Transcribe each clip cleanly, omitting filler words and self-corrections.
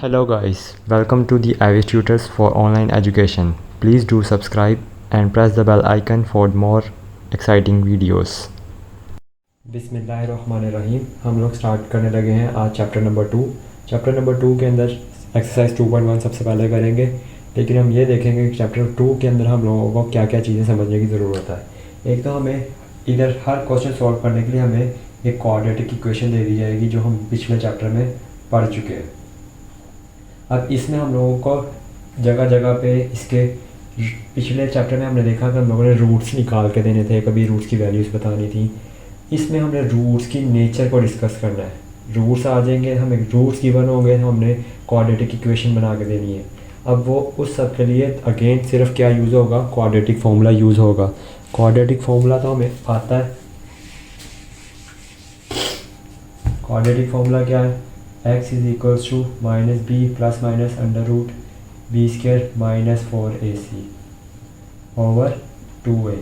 Hello guys, welcome to the Ivy Tutors for Online Education. Please do subscribe and press the bell icon for more exciting videos. बिस्मिल्लाहिर्रहमानिर्रहीम। हम लोग start करने लगे हैं आज chapter number 2। Chapter number 2 के अंदर एक्सरसाइज 2.1 सबसे पहले करेंगे, लेकिन हम ये देखेंगे कि चैप्टर 2 के अंदर हम लोगों को क्या क्या चीज़ें समझने की ज़रूरत है। एक तो हमें इधर हर क्वेश्चन सॉल्व करने के लिए हमें एक क्वाड्रेटिक इक्वेशन दे दी जाएगी जो हम पिछले चैप्टर में पढ़ चुके हैं। अब इसमें हम लोगों को जगह जगह पे इसके पिछले चैप्टर में हमने देखा कि हम लोगों ने रूट्स निकाल के देने थे, कभी रूट्स की वैल्यूज़ बतानी थी। इसमें हमने रूट्स की नेचर को डिस्कस करना है। रूट्स आ जाएंगे, हमें रूट्स गिवन होंगे, हमने क्वाड्रेटिक इक्वेशन बना के देनी है। अब वो उस सब के लिए अगेन सिर्फ क्या यूज़ होगा, क्वाड्रेटिक फार्मूला यूज़ होगा। क्वाड्रेटिक फार्मूला तो हमें आता है। क्वाड्रेटिक फार्मूला क्या है? x is equals to minus b plus minus under root b square minus 4ac over 2a।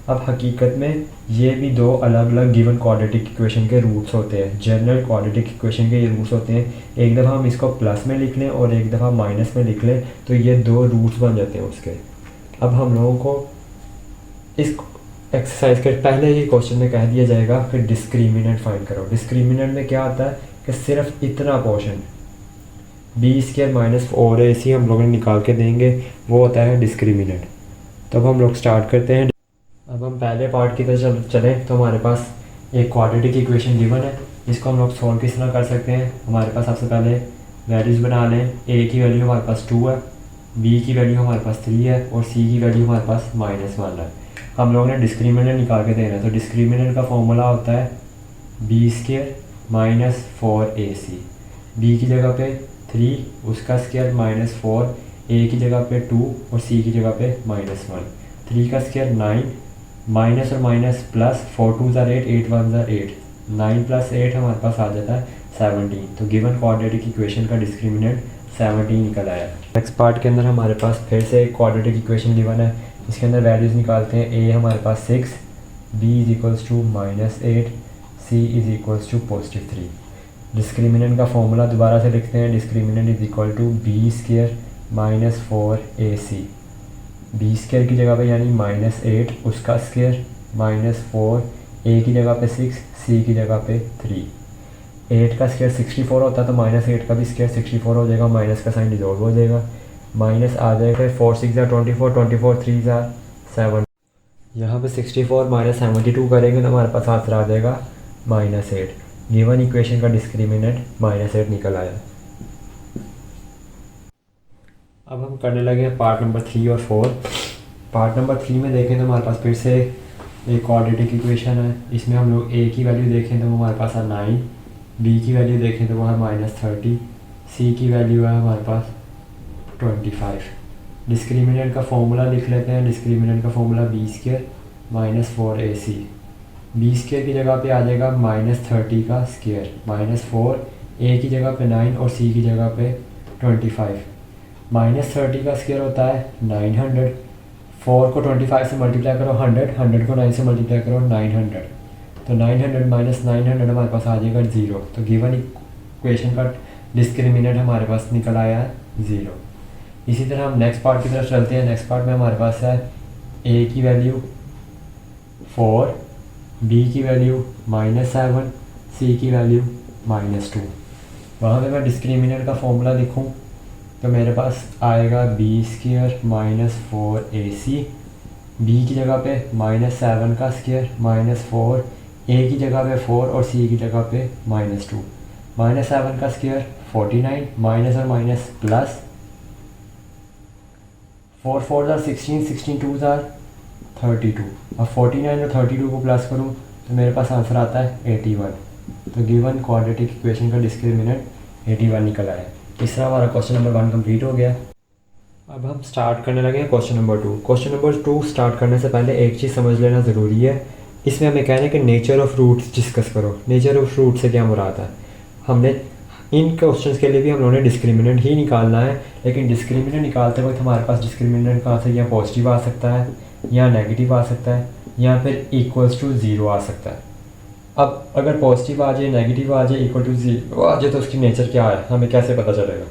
अब हकीकत में ये भी दो अलग अलग गिवन क्वाड्रेटिक इक्वेशन के रूट्स होते हैं। जनरल क्वाड्रेटिक इक्वेशन के ये रूट्स होते हैं। एक दफ़ा हम इसको प्लस में लिख लें और एक दफ़ा माइनस में लिख लें तो ये दो रूट्स बन जाते हैं उसके। अब हम लोगों को इस एक्सरसाइज के पहले ही क्वेश्चन में कह दिया जाएगा कि डिस्क्रिमिनेंट फाइंड करो। डिस्क्रिमिनेंट में क्या आता है कि सिर्फ इतना portion B square minus 4ac हम लोग निकाल के देंगे, वो होता है डिस्क्रिमिनेंट। तो अब हम लोग स्टार्ट करते हैं। अब हम पहले पार्ट की तरफ चलें तो हमारे पास एक क्वाड्रेटिक इक्वेशन गिवन है। इसको हम लोग सॉल्व किस तरह कर सकते हैं। हमारे पास सबसे पहले वैल्यूज़ बना लें। a की वैल्यू हमारे पास 2 है, b की वैल्यू हमारे पास 3 है और c की वैल्यू हमारे पास -1 है। हम लोगों ने डिस्क्रिमिनेंट निकाल के देना है। तो डिस्क्रिमिनेंट का फॉर्मूला होता है B square minus 4ac। b की जगह पे 3, उसका स्क्वायर -4, a की जगह पे 2 और c की जगह पे -1। 3 का स्क्वायर 9, माइनस और माइनस प्लस, 4 2 ज़ार 8, 8 1 ज़ार 8, 9 प्लस 8 हमारे पास आ जाता है 17। तो गिवन क्वाड्रेटिक इक्वेशन का डिस्क्रिमिनेंट 17 निकल आया। नेक्स्ट पार्ट के अंदर हमारे पास फिर से एक क्वाड्रेटिक इक्वेशन गिवन है। इसके अंदर वैल्यूज़ निकालते हैं। a हमारे पास 6, b is equals to -8, c is equals to +3। Discriminant का फॉर्मूला दोबारा से लिखते हैं। Discriminant is equal to b square minus 4ac। B square की जगह पे यानी -8, उसका स्क्र -4, a की जगह पे 6, c की जगह पे 3। 8 का स्क्र 64 होता है तो -8 का भी स्क्र 64 हो जाएगा, माइनस का साइन डिजोल्व हो जाएगा, माइनस आ जाएगा। 4 6 ज़ार 24, 24 3 ज़ार 7। यहाँ पे 64 माइनस 72 करेंगे तो हमारे पास आंसर आ जाएगा -8। गिवन इक्वेशन का डिस्क्रिमिनेंट -8 निकल आया। अब हम करने लगे हैं पार्ट नंबर 3 और 4। पार्ट नंबर 3 में देखें तो हमारे पास फिर से एक क्वाड्रेटिक इक्वेशन है। इसमें हम लोग a की वैल्यू देखें तो वो हमारे पास है 9, b की वैल्यू देखें तो वो है -30, c की वैल्यू है हमारे पास 25। डिस्क्रिमिनेंट का फॉर्मूला लिख लेते हैं। डिस्क्रिमिनेंट का formula b square minus 4ac। B square की जगह पे आ जाएगा -30 का स्क्र, -4, a की जगह पे 9 और c की जगह पे 25। -30 का स्क्र होता है 900। 4 को 25 से मल्टीप्लाई करो 100, 100 को 9 से मल्टीप्लाई करो 900। तो 900 माइनस 900 हमारे पास आ जाएगा 0। तो गिवन इक्वेशन का डिस्क्रिमिनेंट हमारे पास निकल आया है 0। इसी तरह हम नेक्स्ट पार्ट की तरफ चलते हैं। नेक्स्ट पार्ट में हमारे पास है a की वैल्यू 4, b की वैल्यू -7, c की वैल्यू -2। वहाँ पे मैं डिस्क्रिमिनेंट का फॉर्मूला लिखूँ तो मेरे पास आएगा B square minus 4ac। b की जगह पे -7 का स्क्र -4, a की जगह पे 4 और c की जगह पे -2। -7 का स्क्र 49, माइनस और माइनस प्लस, 4 4 ज़ार 16, 16 2 ज़ार 32। अब 49 और 32 को प्लस करूँ तो मेरे पास आंसर आता है 81। तो गिवन क्वाड्रेटिक इक्वेशन का डिस्क्रिमिनेंट 81 निकल आया। इस तरह हमारा क्वेश्चन नंबर 1 कंप्लीट हो गया। अब हम स्टार्ट करने लगे हैं question number 2। Question number 2 start करने से पहले एक चीज़ समझ लेना ज़रूरी है। इसमें हमें कहना है कि नेचर ऑफ रूट्स डिस्कस करो। नेचर ऑफ रूट से क्या मुराद है। हमने इन क्वेश्चंस के लिए भी हम लोगों ने डिस्क्रिमिनेंट ही निकालना है, लेकिन डिस्क्रिमिनेंट निकालते वक्त हमारे पास डिस्क्रिमिनेंट कहाँ से या पॉजिटिव आ सकता है या नेगेटिव आ सकता है या फिर इक्वल्स टू 0 आ सकता है। अब अगर पॉजिटिव आ जाए, नेगेटिव आ जाए, इक्वल टू 0 आ जाए तो उसकी नेचर क्या है हमें कैसे पता चलेगा।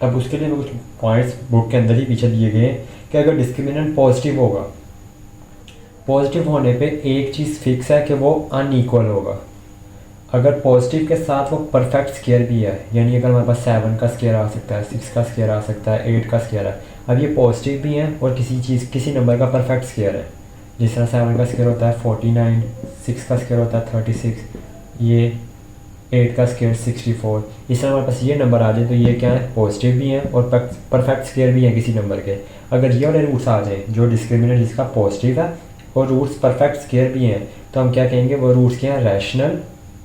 अब उसके लिए कुछ पॉइंट्स बुक के अंदर ही पीछे दिए गए हैं कि अगर डिस्क्रिमिनेंट पॉजिटिव होगा, पॉजिटिव होने पे एक चीज़ फिक्स है कि वो अनईक्वल होगा। अगर पॉजिटिव के साथ वो परफेक्ट स्क्वायर भी है, यानी अगर हमारे पास 7 का स्क्वायर आ सकता है, 6 का स्क्वायर आ सकता है, 8 का स्क्वायर है, अब ये पॉजिटिव भी हैं और किसी नंबर का परफेक्ट स्क्वायर है। जिस तरह 7 का स्क्वायर होता है 49, 6 का स्क्वायर होता है 36, ये 8 का स्क्वायर 64। इस तरह हमारे पास ये नंबर आ जाए तो ये क्या है, पॉजिटिव भी हैं और परफेक्ट स्क्वायर भी हैं किसी नंबर के। अगर ये वाले रूट्स आ जाए जो डिस्क्रिमिनेंट जिसका पॉजिटिव है और रूट्स परफेक्ट स्क्वायर भी हैं, तो हम क्या कहेंगे, वो रूट्स क्या हैं, रैशनल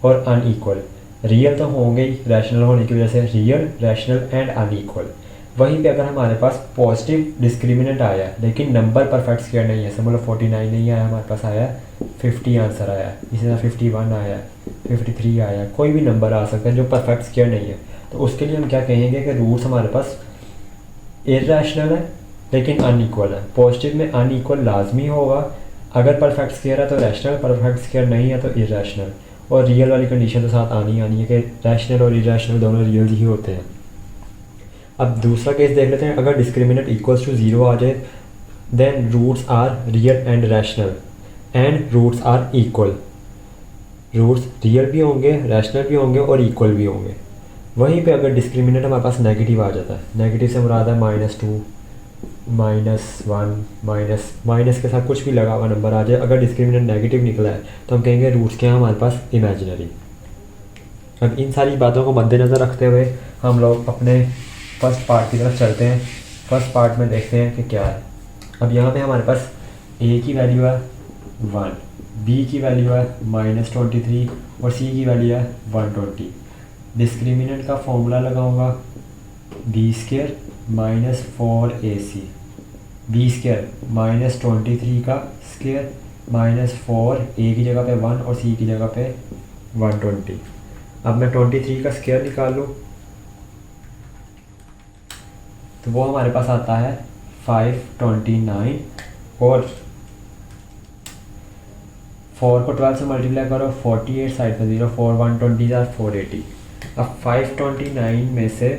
और अनईक्वल। रियल तो होंगे ही रैशनल होने की वजह से, रियल, रैशनल एंड अनईक्वल। वहीं पे अगर हमारे पास पॉजिटिव डिस्क्रिमिनेंट आया लेकिन नंबर परफेक्ट स्क्वायर नहीं है, समझ लो 49 नहीं आया, हमारे पास आया 50 आंसर आया, इसी तरह 51 आया, 53 आया, कोई भी नंबर आ सकता है जो परफेक्ट स्क्वायर नहीं है, तो उसके लिए हम क्या कहेंगे कि रूट्स हमारे पास इरैशनल है लेकिन अनईक्वल है। पॉजिटिव में अनईक्वल लाजमी होगा, अगर परफेक्ट स्क्वायर है तो रैशनल, परफेक्ट स्क्वायर नहीं है तो इरैशनल। और रियल वाली कंडीशन तो साथ आनी है कि रैशनल और इरैशनल दोनों रियल ही होते हैं। अब दूसरा केस देख लेते हैं, अगर डिस्क्रिमिनेंट इक्वल्स टू 0 आ जाए then roots are real and rational and roots are equal. Roots real भी होंगे, रैशनल भी होंगे और इक्वल भी होंगे। वहीं पे अगर डिस्क्रिमिनेंट हमारे पास नेगेटिव आ जाता है, नेगेटिव से मुराद है -2, -1, माइनस के साथ कुछ भी लगा हुआ नंबर आ जाए, अगर डिस्क्रिमिनेंट नेगेटिव निकला है तो हम कहेंगे रूट्स क्या हैं हमारे पास, इमेजिनरी। अब इन सारी बातों को मद्देनज़र रखते हुए हम लोग अपने फर्स्ट पार्ट की तरफ चलते हैं। फर्स्ट पार्ट में देखते हैं कि क्या है। अब यहाँ पे हमारे पास a की वैल्यू है 1, b की वैल्यू है -23 और c की वैल्यू है 120। डिस्क्रिमिनेंट का फॉर्मूला लगाऊंगा b² -4ac, b² -23 का स्क्वायर -4, a की जगह पे 1 और c की जगह पे 120। अब मैं 23 का स्क्वायर निकाल लूँ तो वो हमारे पास आता है 529 और 4 को 12 से मल्टीप्लाई करो 48, साइड पे 0, 4 120 या 480। अब 529 में से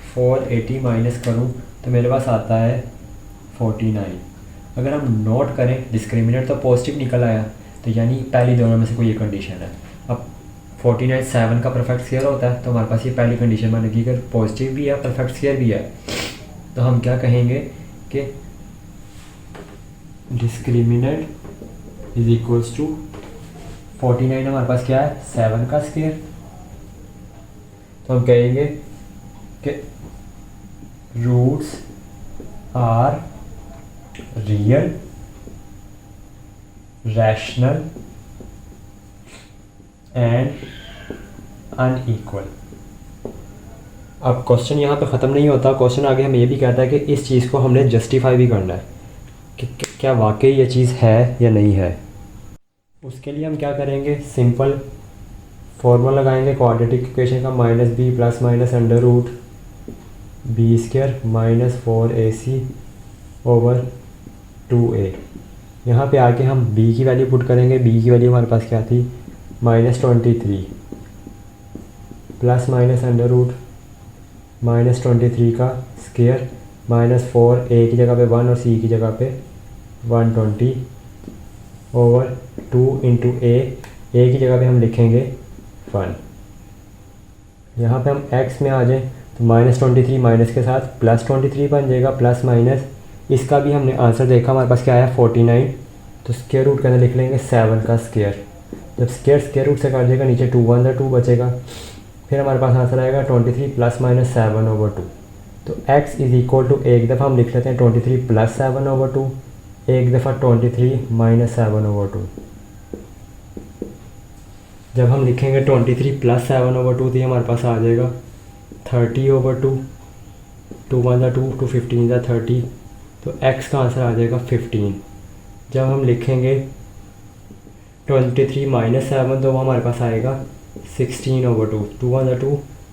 480 माइनस करूँ तो मेरे पास आता है 49। अगर हम नोट करें डिस्क्रिमिनेंट तो पॉजिटिव निकल आया, तो यानी पहली दोनों में से कोई ये कंडीशन है। अब 49 7 का परफेक्ट स्क्वायर होता है तो हमारे पास ये पहली कंडीशन बनेगी कि पॉजिटिव भी है परफेक्ट स्क्वायर भी है, तो हम क्या कहेंगे कि डिस्क्रिमिनेंट इज इक्वल्स टू 49 हमारे पास क्या है 7 का स्क्वायर, तो हम कहेंगे कि roots are real, rational and unequal. अब क्वेश्चन यहाँ पे ख़त्म नहीं होता, क्वेश्चन आगे हमें ये भी कहता है कि इस चीज़ को हमने जस्टिफाई भी करना है कि क्या वाकई ये चीज़ है या नहीं है। उसके लिए हम क्या करेंगे, सिंपल फॉर्मूला लगाएंगे क्वाड्रेटिक इक्वेशन का -b + -√b² -4ac / 2a। यहाँ पे आके हम b की वैल्यू पुट करेंगे, b की वैल्यू हमारे पास क्या थी -23 ± -23 का स्क्वायर -4, a की जगह पे 1 और c की जगह पे 120 / 2 × a की जगह पे हम लिखेंगे 1। यहाँ पे हम x में आ जाएं तो -23 माइनस के साथ +23 बन जाएगा, प्लस माइनस इसका भी हमने आंसर देखा हमारे पास क्या आया 49, तो स्क्वायर रूट के अंदर लिख लेंगे 7 का स्क्वायर। जब स्क्वायर रूट से काट जाएगा नीचे 2 1 2 बचेगा, फिर हमारे पास आंसर आएगा 23 + -7/2। तो x इज इक्वल टू एक दफ़ा हम लिख लेते हैं 23 + 7/2, एक दफ़ा 23 - 7/2। जब हम लिखेंगे 23 + 7/2 तो ये हमारे पास आ जाएगा 30/2, 2 1 2, 2 15 30, तो x का आंसर आ जाएगा 15। जब हम लिखेंगे 23 - 7 तो वो हमारे पास आएगा 16/2, 2 1 2,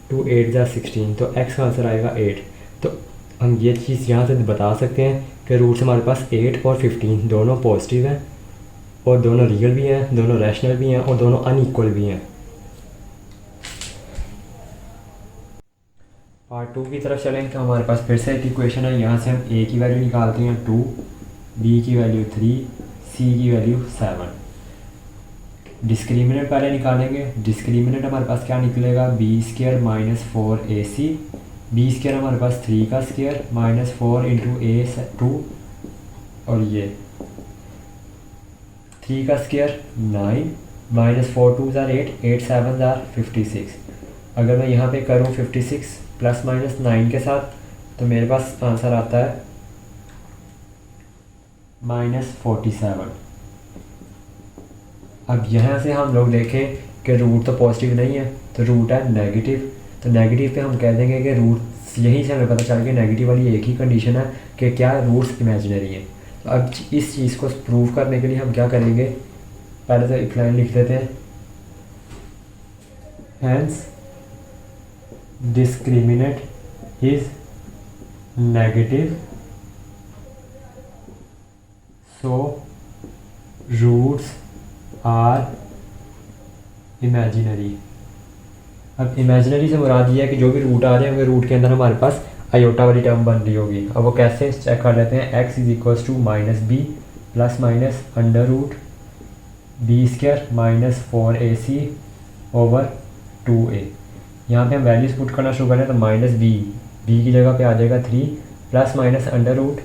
2 8 16, तो x का आंसर आएगा 8। तो हम ये चीज़ यहाँ से बता सकते हैं कि रूट्स हमारे पास 8 और 15 दोनों पॉजिटिव हैं और दोनों रियल भी हैं, दोनों रैशनल भी हैं और दोनों अनईक्वल भी हैं। पार्ट 2 की तरफ चलें तो हमारे पास फिर से एक इक्वेशन है। यहाँ से हम a की वैल्यू निकालते हैं 2, b की वैल्यू 3, c की वैल्यू 7। डिस्क्रिमिनेंट पहले निकालेंगे। डिस्क्रिमिनेंट हमारे पास क्या निकलेगा, b square minus 4ac। B square हमारे पास 3 का स्क्वायर माइनस 4 इंटू ए 2 और ये 3 का स्क्वायर 9 माइनस 4 2 ज़ार 8, 8 7 ज़ार 56। अगर मैं यहाँ पे करूँ 56 प्लस माइनस 9 के साथ तो मेरे पास आंसर आता है -47। अब यहाँ से हम लोग देखें कि रूट तो पॉजिटिव नहीं है तो रूट है नेगेटिव। तो नेगेटिव पे हम कह देंगे कि रूट, यहीं से हमें पता चल गया नेगेटिव वाली एक ही कंडीशन है कि क्या रूट्स इमेजिनरी है। तो अब इस चीज़ को प्रूव करने के लिए हम क्या करेंगे, पहले तो एक लाइन लिख देते हैं, hence discriminant is negative so roots are imaginary. अब इमेजिनरी से मुराद ये है कि जो भी रूट आ रहे होंगे रूट के अंदर हमारे पास आयोटा वाली टर्म बन रही होगी। अब वो कैसे चेक कर लेते हैं, x is equals to minus b plus minus under root b square minus 4ac over 2a। यहाँ पे हम वैल्यूज पुट करना शुरू करें तो माइनस बी की जगह पे आ जाएगा 3 plus minus under root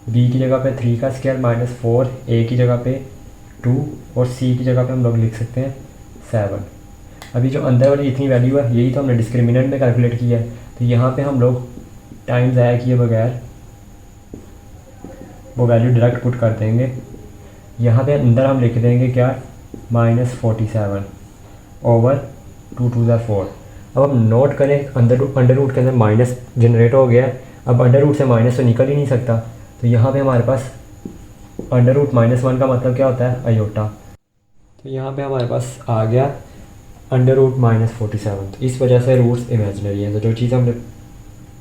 b की जगह पे 3 का स्क्वायर माइनस 4, a की जगह पे 2 और c की जगह पे हम लोग लिख सकते हैं 7। अभी जो अंदर वाली इतनी वैल्यू है यही तो हमने डिस्क्रिमिनेंट में कैलकुलेट किया है। तो यहाँ पे हम लोग टाइम ज़ाया किए बगैर वो वैल्यू डायरेक्ट पुट कर देंगे। यहाँ पे अंदर हम लिख देंगे क्या, -47 ओवर 2 2 ज़ार 4। अब हम नोट करें अंडर रूट के अंदर माइनस जनरेट हो गया है। अब अंडर रूट से माइनस तो निकल ही नहीं सकता, तो यहाँ पे हमारे पास अंडर रूट -1 का मतलब क्या होता है, आयोटा। तो यहाँ पे हमारे पास आ गया अंडर रूट -47। तो इस वजह से रूट्स इमेजिनरी हैं। तो जो चीज़ हमने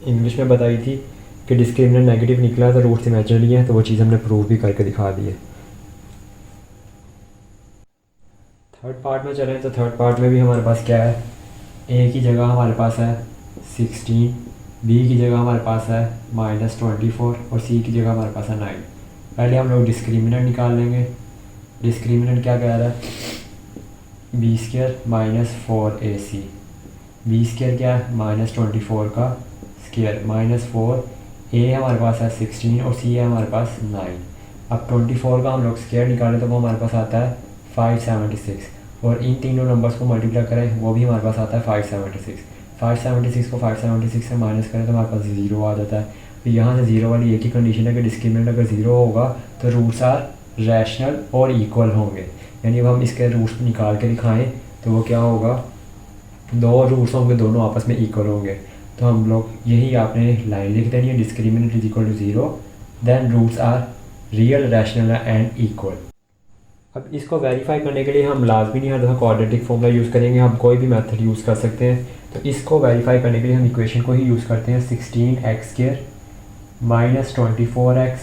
इंग्लिश में बताई थी कि डिस्क्रिमिनेंट नेगेटिव निकला तो रूट्स इमेजिनरी हैं, तो वो चीज़ हमने प्रूव भी करके दिखा दी है। थर्ड पार्ट में चलें तो थर्ड पार्ट में भी हमारे पास क्या है, ए की जगह हमारे पास है 16, बी की जगह हमारे पास है -24 और सी की जगह हमारे पास है 9। पहले हम लोग डिस्क्रिमिनेंट निकाल लेंगे। डिस्क्रिमिनेंट क्या कह रहा है, b square minus 4ac। B square क्या है, -24 का स्क्वायर माइनस 4, ए हमारे पास है 16 और सी है हमारे पास 9। अब 24 का हम लोग स्क्वायर निकालें तो वो हमारे पास आता है 576 और इन तीनों नंबर्स को मल्टीप्लाई करें वो भी हमारे पास आता है 576। 576 को 576 से माइनस करें तो हमारे पास 0 आ जाता है। तो यहाँ से 0 वाली एक ही कंडीशन है कि डिस्क्रिमिनेंट अगर 0 होगा तो रूट्स आर रैशनल और इक्वल होंगे। यानी अब हम इसके रूट्स निकाल के दिखाएं तो वो क्या होगा, दो रूट्स होंगे दोनों आपस में इक्वल होंगे। तो हम लोग यही आपने लाइन लिख देनी है, discriminant is equal to 0 then roots are real rational and equal. अब इसको वेरीफाई करने के लिए हम लाजमी नहीं हर दफ़ा क्वाड्रेटिक फॉर्मूला यूज़ करेंगे, हम कोई भी मेथड यूज़ कर सकते हैं। तो इसको वेरीफाई करने के लिए हम इक्वेशन को ही यूज़ करते हैं, 16x² minus 24x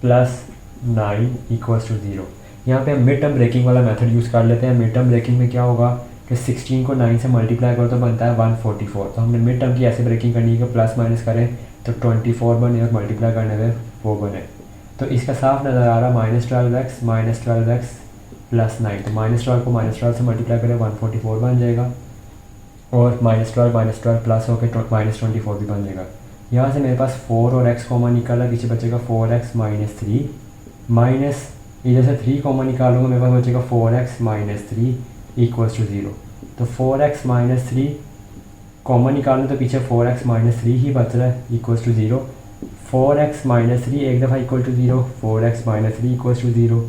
plus 9 equals to 0। यहाँ पे हम मिड टर्म ब्रेकिंग वाला मेथड यूज़ कर लेते हैं। मिड टर्म ब्रेकिंग में क्या होगा कि 16 को 9 से मल्टीप्लाई करो तो बनता है 144। तो हमने मिड टर्म की ऐसे ब्रेकिंग करनी है कि प्लस माइनस करें तो 24 बने और मल्टीप्लाई करने में वो बने। तो इसका साफ नज़र आ रहा -12x प्लस 9। तो -12 को -12 से मल्टीप्लाई करें 144 बन जाएगा और -12 प्लस होकर -24 भी बन जाएगा। यहाँ से मेरे पास 4 और x कॉमन निकाला, पीछे बचेगा 4x माइनस 3 माइनस इधर से 3 कॉमन निकालूंगा, मेरे पास बचेगा 4x माइनस 3 इक्वल्स टू 0। तो 4x माइनस 3 कॉमन निकालूँ तो पीछे 4x माइनस 3 ही बच रहा है इक्वल्स टू 0। 4x माइनस 3 एक दफ़ा equal to 0, 4x minus 3 equals to 0।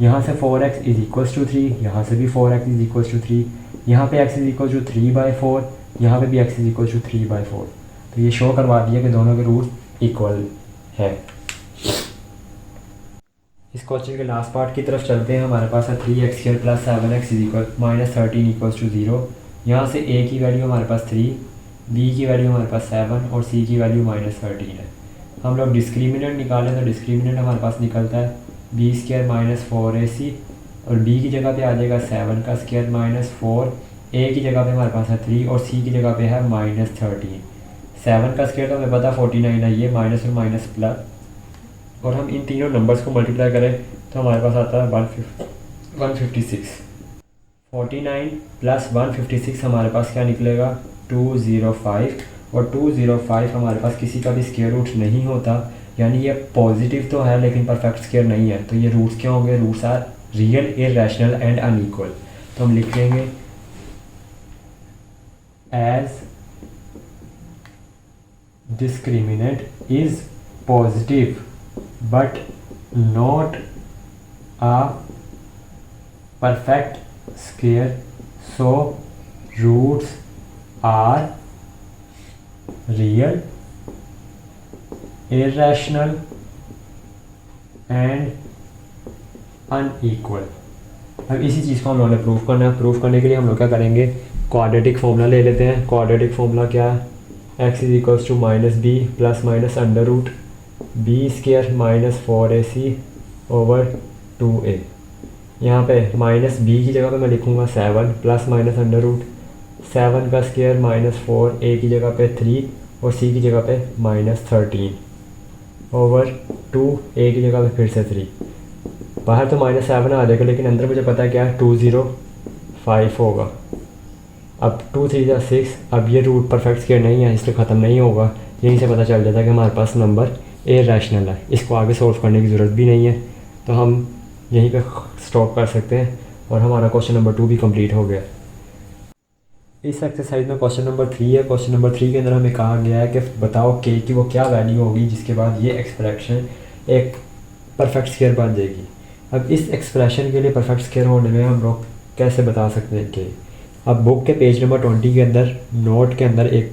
यहाँ से 4x इज इक्वल्स टू 3, यहाँ से भी 4x इज इक्वल्स टू 3, यहाँ पे x इज इक्वल टू 3/4, यहाँ पे भी x इज इक्वल टू 3/4। तो ये शो करवा दिया कि दोनों के रूट इक्वल है। इस क्वेश्चन के लास्ट पार्ट की तरफ चलते हैं। हमारे पास है 3x² plus 7x is equal -13 equals to 0। यहाँ से a की वैल्यू हमारे पास 3, b की वैल्यू हमारे पास 7 और c की वैल्यू -13 है। हम लोग डिस्क्रिमिनेंट निकालें तो डिस्क्रिमिनेंट हमारे पास निकलता है b² माइनस 4ac और b की जगह पे आ जाएगा 7 का स्क्वायर माइनस 4, a की जगह पे हमारे पास है 3 और c की जगह पे है -13। 7 का स्क्वायर तो हमें पता 49 है, ये माइनस और माइनस प्लस, और हम इन तीनों नंबर्स को मल्टीप्लाई करें तो हमारे पास आता है 156। 49 प्लस 156 हमारे पास क्या निकलेगा 205, और 205 हमारे पास किसी का भी स्क्वायर रूट नहीं होता, यानी ये पॉजिटिव तो है लेकिन परफेक्ट स्क्वायर नहीं है। तो ये रूट्स क्या होंगे, roots are real, irrational and unequal. तो हम लिख लेंगे as discriminant is positive but not a perfect square, so roots are real, irrational and unequal। अब इसी चीज़ को हम लोगों ने प्रूफ करना है। प्रूफ करने के लिए हम लोग क्या करेंगे, क्वाड्रेटिक फॉर्मूला ले लेते हैं। क्वाड्रेटिक फॉर्मूला क्या है, x is equals to minus b plus minus under root b square minus 4ac over 2a। यहाँ पे माइनस बी की जगह पे मैं लिखूँगा 7 प्लस माइनस अंडर रूट 7 का स्क्वायर माइनस 4a की जगह पे 3 और c की जगह पे माइनस 13 ओवर 2a की जगह पे फिर से 3। बाहर तो माइनस 7 आ जाएगा लेकिन अंदर मुझे पता है क्या है 205 होगा। अब 2 3 जा 6, अब ये रूट परफेक्ट स्क्वायर नहीं है इसलिए ख़त्म नहीं होगा। यहीं से पता चल जाता है कि हमारे पास नंबर इररेशनल है, इसको आगे सॉल्व करने की ज़रूरत भी नहीं है, तो हम यहीं पे स्टॉप कर सकते हैं और हमारा क्वेश्चन नंबर 2 भी कंप्लीट हो गया। इस एक्सरसाइज में क्वेश्चन नंबर 3 है। क्वेश्चन नंबर 3 के अंदर हमें कहा गया है कि बताओ के की वो क्या वैल्यू होगी जिसके बाद ये एक्सप्रेशन एक परफेक्ट स्क्वायर बन जाएगी। अब इस एक्सप्रेशन के लिए परफेक्ट स्क्वायर होने में हम लोग कैसे बता सकते हैं कि, अब बुक के पेज नंबर 20 के अंदर नोट के अंदर एक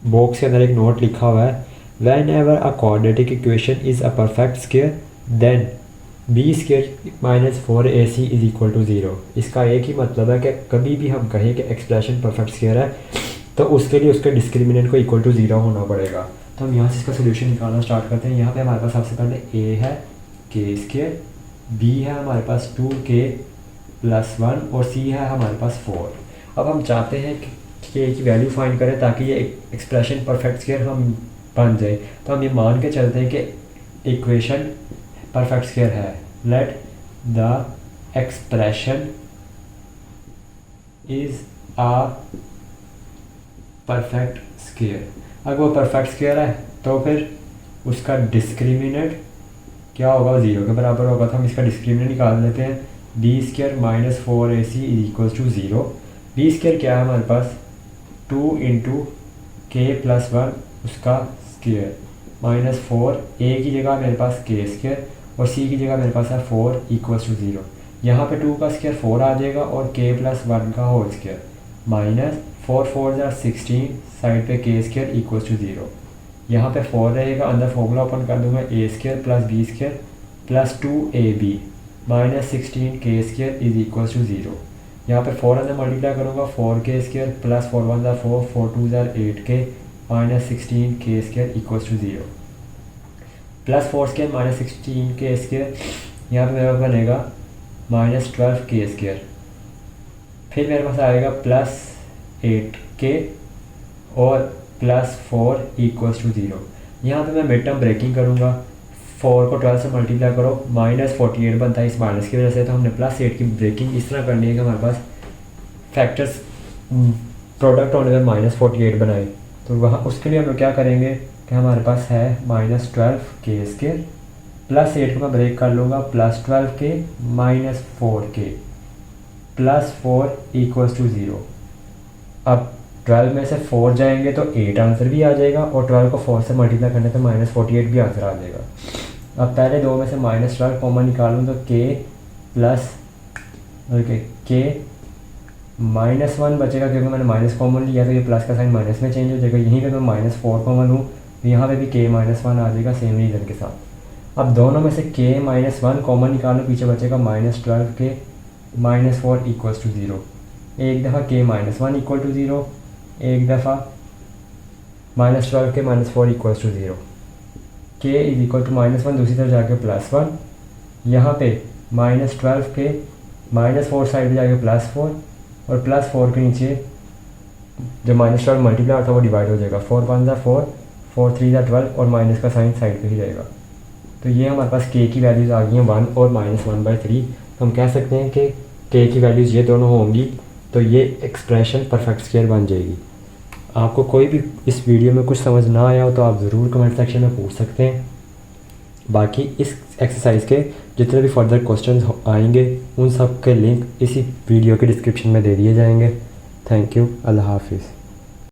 बॉक्स के अंदर एक नोट लिखा हुआ है, whenever a quadratic equation is a perfect square then b square minus 4ac is equal to 0। इसका एक ही मतलब है कि कभी भी हम कहें कि एक्सप्रेशन परफेक्ट स्क्वायर है तो उसके लिए उसके डिस्क्रिमिनेंट को इक्वल टू 0 होना पड़ेगा। तो हम यहाँ से इसका सोल्यूशन निकालना स्टार्ट करते हैं। यहाँ पे हमारे पास सबसे पहले a है k स्क्वायर, b है हमारे पास 2k प्लस 1 और c है हमारे पास 4। अब हम चाहते हैं कि k की वैल्यू फाइंड करें ताकि ये एक्सप्रेशन परफेक्ट स्क्वायर हम बन जाए। तो हम ये मान के चलते हैं कि इक्वेशन परफेक्ट स्क्वायर है। Let the expression is a perfect square. अगर वो परफेक्ट स्क्वायर है तो फिर उसका डिस्क्रिमिनेंट क्या होगा, 0 के बराबर होगा। तो हम इसका डिस्क्रिमिनेंट निकाल लेते हैं, b square minus 4ac is equal to 0। B square क्या है हमारे पास 2 इंटू के प्लस 1 उसका स्क्वायर माइनस 4, ए की जगह मेरे पास के स्क्वायर और सी की जगह मेरे पास है 4 इक्वल्स टू 0। यहाँ पे 2 का स्क्वायर 4 आ जाएगा और के प्लस 1 का होल स्क्वायर माइनस 4 4 16, साइड पे के स्क्वायर इक्वल्स टू 0। यहाँ पे 4 रहेगा, अंदर फॉर्मूला ओपन कर दूंगा A square plus B square plus 2ab minus 16 के स्क्वायर इज इक्वल्स टू 0। यहाँ पे 4 अंदर मल्टीप्लाई करूँगा, 4k square plus 4 1 4 4 2 8k minus 16 के square equals to 0 plus 4 square minus 16 के स्क्वायर, यहाँ पे मेरे पास बनेगा माइनस 12 के स्क्वायर। फिर मेरे पास आएगा प्लस 8k और प्लस 4 इक्वल्स टू 0। यहाँ पे मैं मिड टर्म ब्रेकिंग करूँगा, 4 को 12 से मल्टीप्लाई करो माइनस 48 बनता है इस माइनस की वजह से। तो हमने प्लस 8 की ब्रेकिंग इस तरह करनी है कि हमारे पास फैक्टर्स प्रोडक्ट होने में माइनस 48 बनाए। तो वहाँ उसके लिए हम लोग क्या करेंगे कि हमारे पास है माइनस 12 के स्क्वायर प्लस 8 को मैं ब्रेक कर लूँगा plus 12k minus 4k plus 4 equals to 0। अब 12 में से 4 जाएंगे तो 8 आंसर भी आ जाएगा और 12 को 4 से मल्टीप्लाई करने से माइनस 48 भी आंसर आ जाएगा। अब पहले दो में से माइनस 12 कॉमन निकालूँ तो k प्लस k माइनस 1 बचेगा क्योंकि मैंने माइनस कॉमन लिया तो ये प्लस का साइन माइनस में चेंज हो जाएगा। यहीं पे मैं माइनस 4 कॉमन हूँ तो यहाँ पे भी k माइनस 1 आ जाएगा सेम रीज़न के साथ। अब दोनों में से k माइनस 1 कॉमन निकालो, पीछे बचेगा minus 12k minus 4 equals to 0। एक दफ़ा k माइनस 1 इक्वल टू 0, एक दफ़ा minus 12k minus 4 equals to 0। k is equal to minus 1 दूसरी तरफ जाके प्लस 1, यहाँ पे माइनस 12k माइनस 4 साइड पे जाके प्लस 4 और प्लस 4 के नीचे जो -12 मल्टीप्लाई था वो डिवाइड हो जाएगा, 4 1 ज़ा 4, 4 3 ज़ा 12 और माइनस का साइन साइड पे ही रहेगा। तो ये हमारे पास k की वैल्यूज़ आ गई हैं 1 और -1/3। तो हम कह सकते हैं कि k की वैल्यूज़ ये दोनों होंगी तो ये एक्सप्रेशन परफेक्ट स्क्वायर बन जाएगी। आपको कोई भी इस वीडियो में कुछ समझ ना आया हो तो आप ज़रूर कमेंट सेक्शन में पूछ सकते हैं। बाकी इस एक्सरसाइज के जितने भी फर्दर क्वेश्चंस आएंगे उन सब के लिंक इसी वीडियो के डिस्क्रिप्शन में दे दिए जाएंगे। Thank you. अल्लाह हाफिज़।